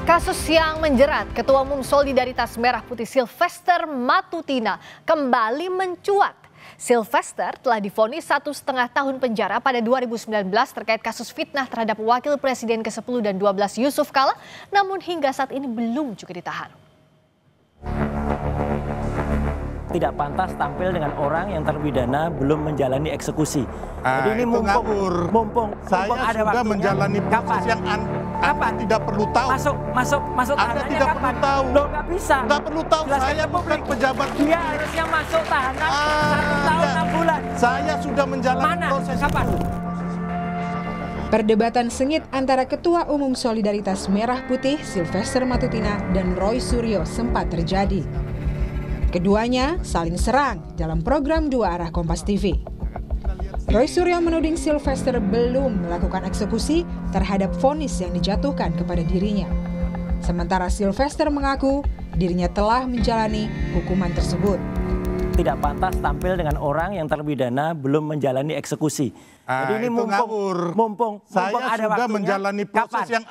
Kasus yang menjerat Ketua Umum Solidaritas Merah Putih Sylvester Matutina kembali mencuat. Sylvester telah divonis 1,5 tahun penjara pada 2019 terkait kasus fitnah terhadap Wakil Presiden ke-10 dan 12 Yusuf Kala, namun hingga saat ini belum juga ditahan. Tidak pantas tampil dengan orang yang terpidana belum menjalani eksekusi. Jadi ini mumpung saya ada sudah waktunya. menjalani proses yang Anda tidak perlu tahu. Masuk Anda tahanannya tidak kapan? perlu tahu. Loh, nggak bisa. Nggak perlu tahu. Jelaskan Saya ke bukan publik. pejabat. Dia harusnya masuk tahanan 1 tahun 6 bulan. Saya sudah menjalani Mana? proses Kapan? itu. Perdebatan sengit antara Ketua Umum Solidaritas Merah Putih Sylvester Matutina dan Roy Suryo sempat terjadi. Keduanya saling serang dalam program Dua Arah Kompas TV. Roy Suryo menuding Sylvester belum melakukan eksekusi terhadap vonis yang dijatuhkan kepada dirinya. Sementara Sylvester mengaku dirinya telah menjalani hukuman tersebut. Tidak pantas tampil dengan orang yang terpidana belum menjalani eksekusi. Jadi ini mumpung Saya ada sudah waktunya. menjalani proses Kapan? yang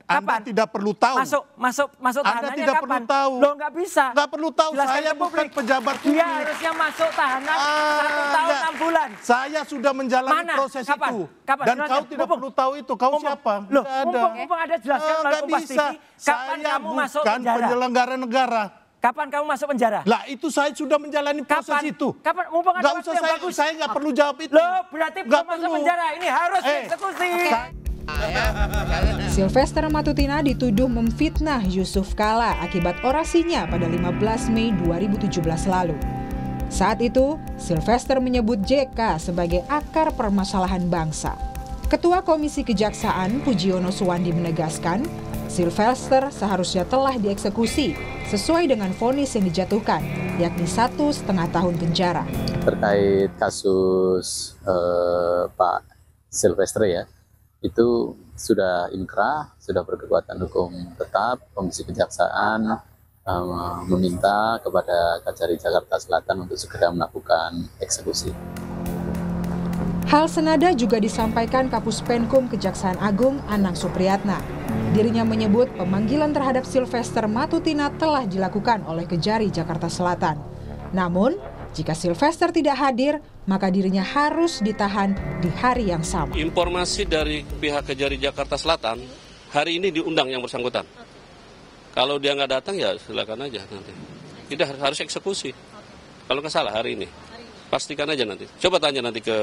Anda tidak perlu tahu. Masuk Anda tahanannya tidak kapan? perlu tahu. Loh, nggak bisa. Nggak perlu tahu. Jelaskan Saya ke bukan publik. pejabat Dia publik. harusnya masuk tahanan 1 tahun 6 bulan. Saya sudah menjalani Mana? proses Kapan? itu. Kapan? Dan Jelaskan. kau tidak perlu tahu itu. Kau siapa? Loh, Nggak ada. mumpung ada jelaskan melalui Nggak Kompas bisa. TV. Kapan Saya kamu masuk bukan penjara? penyelenggara negara. Kapan kamu masuk penjara? Lah itu saya sudah menjalani proses Kapan? itu. Kapan? Mumpung ada Nggak waktu usah yang saya, bagus. saya nggak perlu jawab itu. Loh, berarti Nggak belum masuk perlu. penjara. Ini harus dieksekusi. Sylvester Matutina dituduh memfitnah Yusuf Kala akibat orasinya pada 15 Mei 2017 lalu. Saat itu, Sylvester menyebut JK sebagai akar permasalahan bangsa. Ketua Komisi Kejaksaan Pujiono Suwandi menegaskan, Sylvester seharusnya telah dieksekusi sesuai dengan vonis yang dijatuhkan, yakni 1,5 tahun penjara. Terkait kasus Pak Sylvester ya, itu sudah inkrah, sudah berkekuatan hukum tetap. Komisi Kejaksaan meminta kepada Kajari Jakarta Selatan untuk segera melakukan eksekusi. Hal senada juga disampaikan Kapus Penkum Kejaksaan Agung Anang Supriyatna. Dirinya menyebut pemanggilan terhadap Sylvester Matutina telah dilakukan oleh Kejari Jakarta Selatan. Namun, jika Sylvester tidak hadir, maka dirinya harus ditahan di hari yang sama. Informasi dari pihak Kejari Jakarta Selatan, hari ini diundang yang bersangkutan. Kalau dia nggak datang ya silakan aja nanti. Tidak harus eksekusi. Kalau nggak salah hari ini. Pastikan aja nanti. Coba tanya nanti ke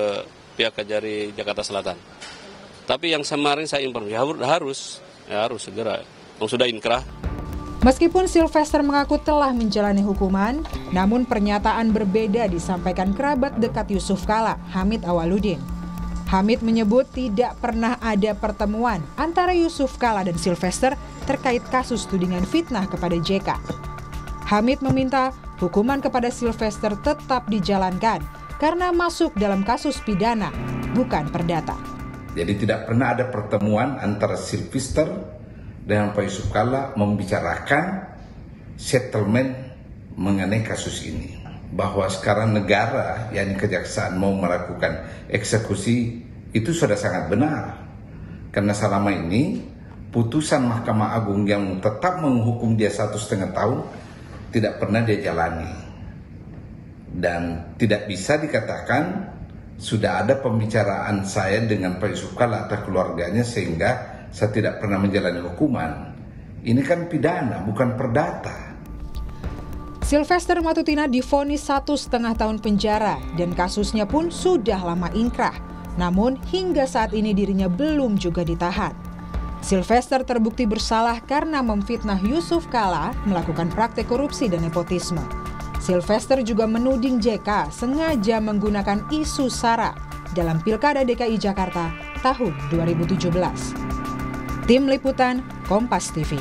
pihak Kejari Jakarta Selatan. Tapi yang kemarin saya informasi harus segera. Sudah inkrah. Meskipun Sylvester mengaku telah menjalani hukuman, namun pernyataan berbeda disampaikan kerabat dekat Yusuf Kala, Hamid Awaludin. Hamid menyebut tidak pernah ada pertemuan antara Yusuf Kala dan Sylvester terkait kasus tudingan fitnah kepada JK. Hamid meminta hukuman kepada Sylvester tetap dijalankan karena masuk dalam kasus pidana, bukan perdata. Jadi tidak pernah ada pertemuan antara Sylvester dengan Pak Yusuf Kala membicarakan settlement mengenai kasus ini. Bahwa sekarang negara, yakni kejaksaan mau melakukan eksekusi, itu sudah sangat benar. Karena selama ini putusan Mahkamah Agung yang tetap menghukum dia 1,5 tahun tidak pernah dia jalani. Dan tidak bisa dikatakan sudah ada pembicaraan saya dengan Pak Yusuf Kala atau keluarganya sehingga saya tidak pernah menjalani hukuman. Ini kan pidana, bukan perdata. Sylvester Matutina divonis 1,5 tahun penjara dan kasusnya pun sudah lama ingkrah. Namun hingga saat ini dirinya belum juga ditahan. Sylvester terbukti bersalah karena memfitnah Yusuf Kala melakukan praktek korupsi dan nepotisme. Sylvester juga menuding JK sengaja menggunakan isu SARA dalam Pilkada DKI Jakarta tahun 2017. Tim Liputan Kompas TV.